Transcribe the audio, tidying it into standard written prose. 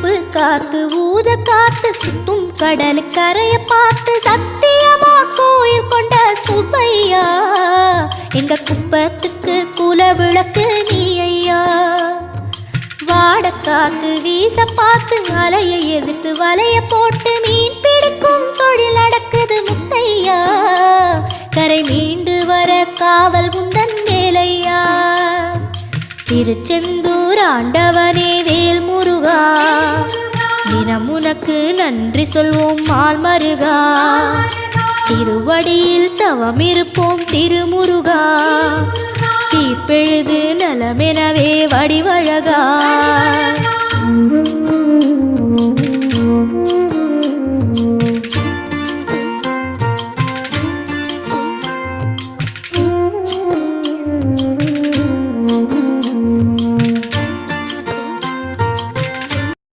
உப்பு காத்து ஊத காத்து சுத்தும் கடல் கரைய பார்த்து சத்தியமா கோயில் கொண்ட சுப்பையா எங்க குப்பத்துக்கு குல விளக்கு நீ ஐயா. வாட காத்து வீச பார்த்து அலையை எதிர்த்து வலைய போட்டு மீன் பிடிக்கும் தொழில் நடக்குது முத்தையா. கரை மீண்டு வர காவல் உந்தன் வேலையா. திருச்செந்தூர் ஆண்டவனே வேல் முருகா தினம் உனக்கு நன்றி சொல்வோம் மால் மருகா. திருவடியில் தவம் இருப்போம் திருமுருகா. தீப்பெழுது நலமெனவே வடிவழகா.